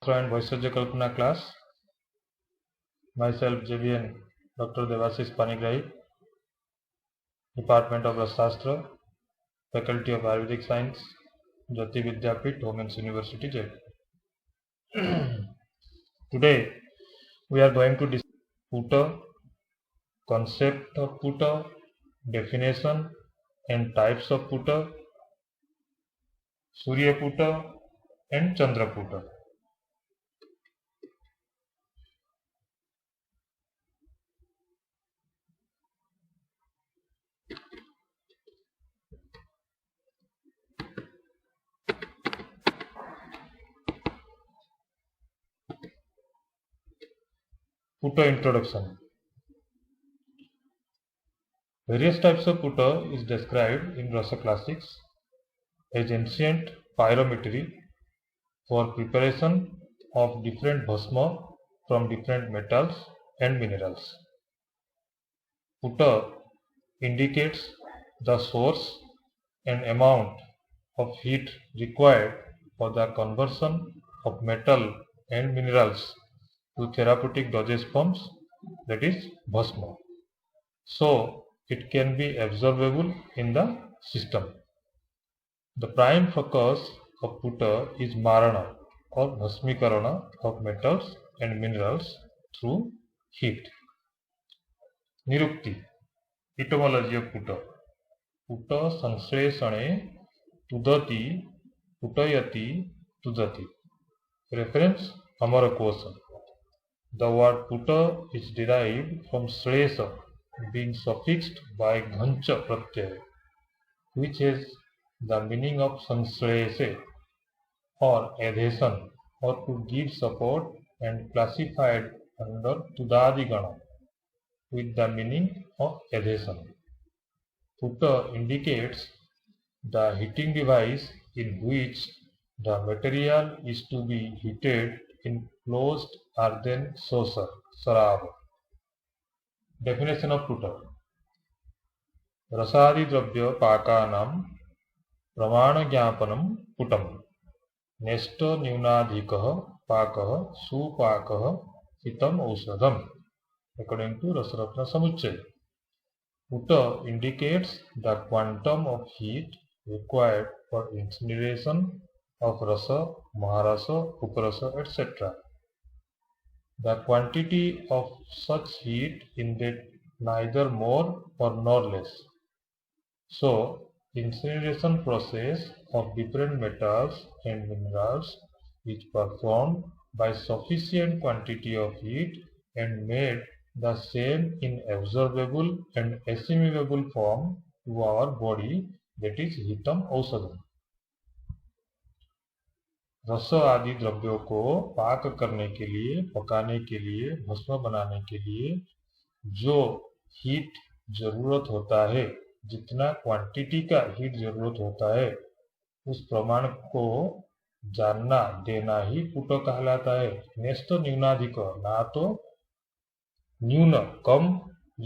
Chakra and Vaishajya Kalpana class. Myself, JVN, Dr. Devashish Panigrahi, Department of Rasashastra, Faculty of Ayurvedic Science, Jyoti Vidyapith, Women's University, Jaipur. Today, we are going to discuss Putta, concept of Putta, definition and types of Putta, Surya Putta and Chandra Putta. Putta introduction. Various types of Putta is described in Rasa classics as ancient pyrometry for preparation of different bhasma from different metals and minerals. Putta indicates the source and amount of heat required for the conversion of metal and minerals to therapeutic dosage forms, that is bhasma. So it can be absorbable in the system. The prime focus of Putta is Marana or Bhasmikarana of metals and minerals through heat. Nirukti. Etymology of Putta. Putta Sansleshane Tudati Puttayati Tudati. Reference Amarkosha. The word Putta is derived from Slesha, being suffixed by Ghancha Pratyaya, which has the meaning of Sansleshe or adhesion, or to give support, and classified under Tudadigana with the meaning of adhesion. Putta indicates the heating device in which the material is to be heated in closed earthen saucer, sarava. Definition of Putta. Rasadi Dravya Pakanam Pramana Jnapanam Puttam. Nesto Nyunadhikah Pakah Supakah Hitam Ausadham. According to Rasaratna Samuccaya. Putta indicates the quantum of heat required for incineration of rasa, maharasa, uparasa, etc. The quantity of such heat indeed neither more or nor less. So, incineration process of different metals and minerals is performed by sufficient quantity of heat and made the same in absorbable and assimilable form to our body, that is hitam ausadham. रस आदि द्रव्यों को पाक करने के लिए, पकाने के लिए, भस्म बनाने के लिए जो हीट जरूरत होता है, जितना क्वांटिटी का हीट जरूरत होता है, उस प्रमाण को जानना देना ही पुट कहलाता है। नेस्त न्यूनाधिक, ना तो न्यून कम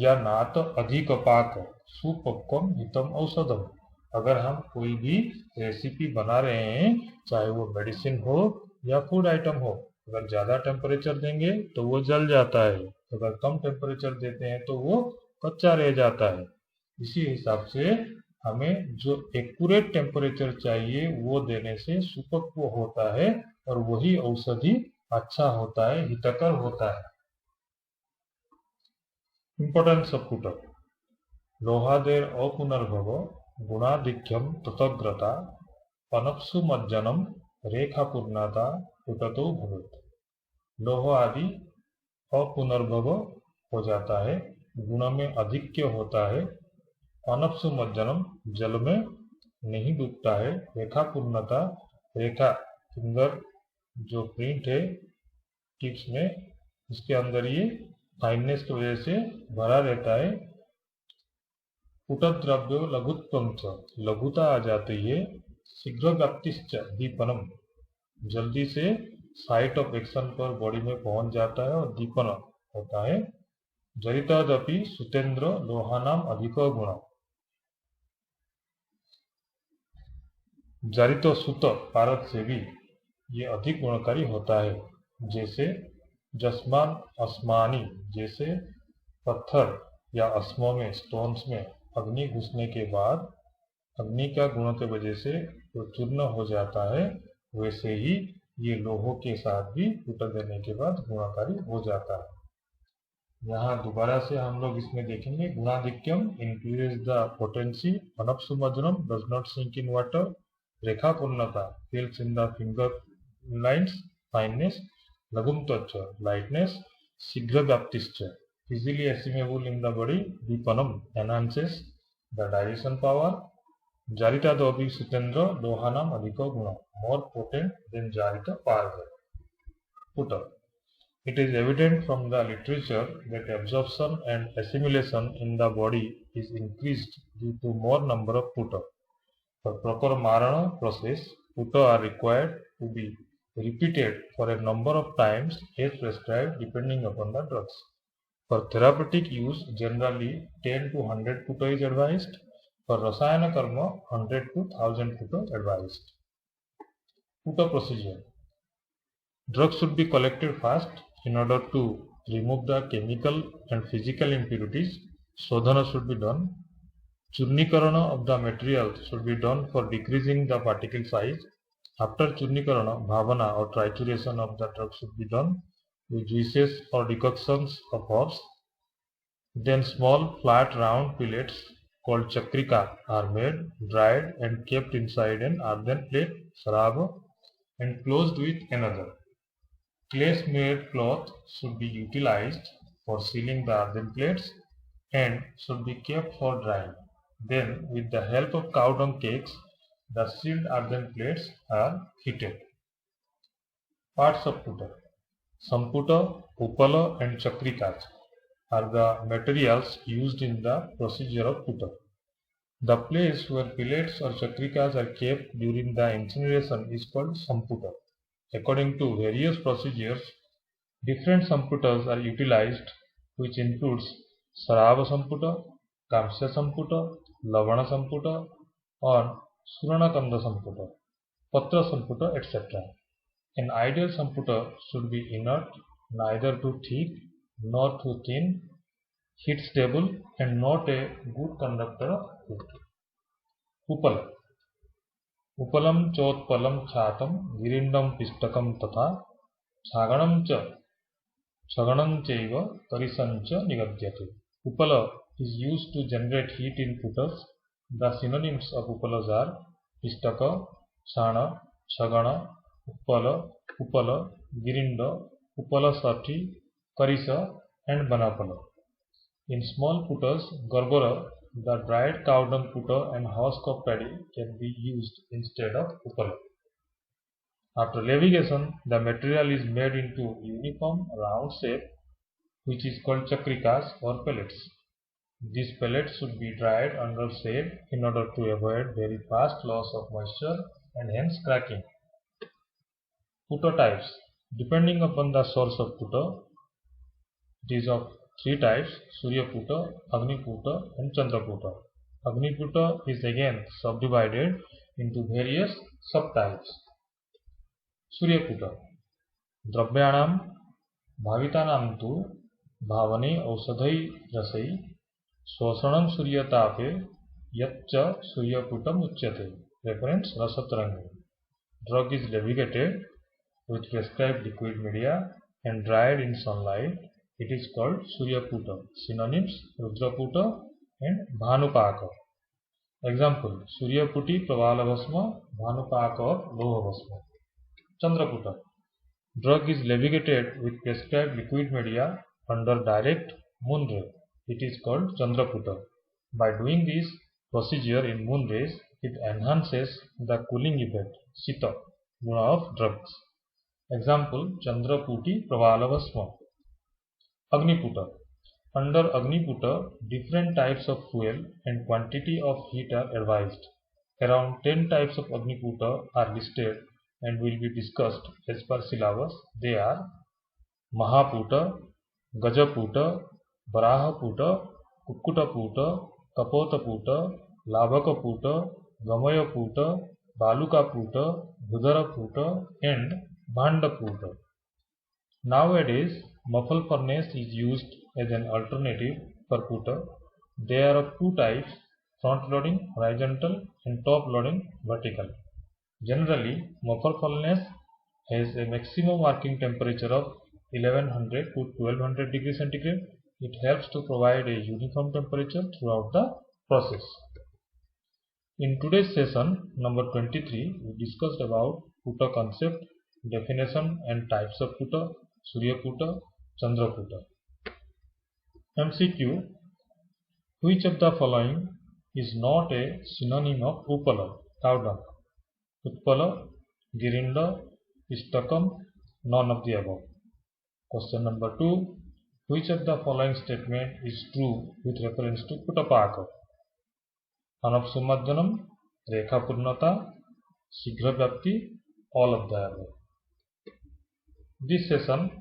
या ना तो अधिक पाक, सुपक्वम हितम औषधम। अगर हम कोई भी रेसिपी बना रहे हैं, चाहे वो मेडिसिन हो या फूड आइटम हो, अगर ज़्यादा टेम्परेचर देंगे तो वो जल जाता है, अगर कम टेम्परेचर देते हैं तो वो कच्चा रह जाता है। इसी हिसाब से हमें जो एक्यूरेट टेम्परेचर चाहिए वो देने से सुपक्व होता है और वही औषधि अच्छा होता है, हितकर होता है। इंपॉर्टेंस ऑफ पुट। लोहादेर अपुनर्भव गुणाधिक्यम तथग्रता पनप्सु मज्जनम रेखा पूर्णता पुटतो भवेत्। लोह आदि अपुनर्भव हो जाता है, गुण में अधिक्य होता है, अनप्सु मज्जनम जल में नहीं डूबता है, रेखा पूर्णता रेखा फिंगर जो प्रिंट है टिप्स में, इसके अंदर ये फाइननेस की वजह से भरा रहता है। पुटद्रव्यो लघुत्वं च, लघुता आ जाती है। शीघ्र व्याप्तिश्च दीपनम, जल्दी से साइट ऑफ एक्शन पर बॉडी में पहुंच जाता है और दीपन होता है। जरितदपि सुतेन्द्र लोहानाम अधिक गुण। जरित सुत पारद से भी ये अधिक गुणकारी होता है। जैसे जस्मान अस्मानी, जैसे पत्थर या अस्मों में, स्टोन्स में अग्नि घुसने के बाद अग्नि का गुणों की वजह से वो चूर्ण हो जाता है, वैसे ही ये लोहों के साथ भी फूटा देने के बाद गुणाकारी हो जाता है। यहाँ दोबारा से हम लोग इसमें देखेंगे गुणाधिक्यम इंक्रीज द पोटेंसी, अनपसुमधुरम does not sink in water, रेखा पूर्णता fills in the finger lines, fineness लघुत्वच लाइटनेस, शीघ्र व्याप्तिश्च easily assimilable in the body, विपनम एनहांसेस द डाइजेशन पावर, जारिता दोबी सुतेंद्र लोहानाम अधिको गुण, मोर पोटेंट देन जारिता power. Putter. It is evident from the literature that absorption and assimilation in the body is increased due to more number of putter. For proper marana process, putter are required to be repeated for a number of times as prescribed depending upon the drugs. For therapeutic use, generally 10 to 100 putter is advised. For rasayana karma, 100 to 1000 putter advised. Putter procedure. Drugs should be collected fast in order to remove the chemical and physical impurities. Sodhana should be done. Churnikarana of the material should be done for decreasing the particle size. After churnikarana, bhavana or trituration of the drug should be done with juices or decoctions of herbs. Then small flat round pellets called chakrika are made, dried and kept inside an earthen plate, sarava, and closed with another. Clay-made cloth should be utilized for sealing the earthen plates and should be kept for drying. Then, with the help of cow dung cakes, the sealed earthen plates are heated. Parts of putter. Samputa, upala and chakrikas are the materials used in the procedure of putter. The place where pellets or chakrikas are kept during the incineration is called samputa. According to various procedures, different samputas are utilized, which includes sarava samputa, kamsya samputa, lavana samputa, or suranakanda samputa, patra samputa, etc. An ideal samputa should be inert, neither too thick nor too thin, heat stable, and not a good conductor of heat. Upala. उपलम चोत्पलम छातम गिरिंडम पिष्टकम तथा छागणम चैव करिसंच निगद्यते. Upala is used to generate heat in putters. The synonyms of upalas are pishtaka, chana, chagana, upala, girinda, upala sati, karisa, and banapala. In small putters, gargara, the dried cow dung putter and husk of paddy can be used instead of upala. After levication, the material is made into uniform round shape, which is called chakrikas or pellets. These pellets should be dried under shade in order to avoid very fast loss of moisture and hence cracking. Putter types. Depending upon the source of putter, it is of three types: Surya Putter, Agni Putter, and Chandra Putter. Agni Putter is again subdivided into various subtypes. Surya Putter. Drabyanam bhavitanam tu bhavane ausadhai rasai शोषणम सूर्यतापे यच्च सूर्यपुटम उच्यते. Reference Rasatrangi. Drug is levigated with prescribed liquid media and dried in sunlight. It is called Suryaputa. Synonyms: Rudraputa and Bhanupaka. Example: Suryaputi Pravalabhasma, Bhanupaka of Lohabhasma. Chandraputa. Drug is levigated with prescribed liquid media under direct moon ray. It is called Chandraputa. By doing this procedure in moon rays, it enhances the cooling effect, Sita, guna of drugs. Example: Chandraputi Pravalabhasma. Agniputa. Under Agniputa, different types of fuel and quantity of heat are advised. Around 10 types of Agniputa are listed and will be discussed as per syllabus. They are Mahaputa, Gajaputa, Varahaputa, Kukkutaputa, Kapotaputa, Labhakaputa, Gamayaputa, Balukaputa, Budaraputa, and Bhandaputa. Nowadays, muffle furnace is used as an alternative for putter. They are of two types: front loading horizontal and top loading vertical. Generally, muffle furnace has a maximum working temperature of 1100 to 1200 degrees centigrade. It helps to provide a uniform temperature throughout the process. In today's session number 23, we discussed about putter concept, definition and types of putter, Surya putter, Chandra putter. MCQ: which of the following is not a synonym of Uppala, cow dung? Utpala, Girinda, Istakam, none of the above. Question number 2. Which of the following statement is true with reference to Puttapaka? Anapsumadhanam, Rekha Purnata, Shighra Vyapti, all of the above. This session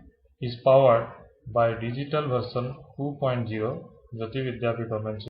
is powered by digital version 2.0 Jyoti Vidyapeeth Online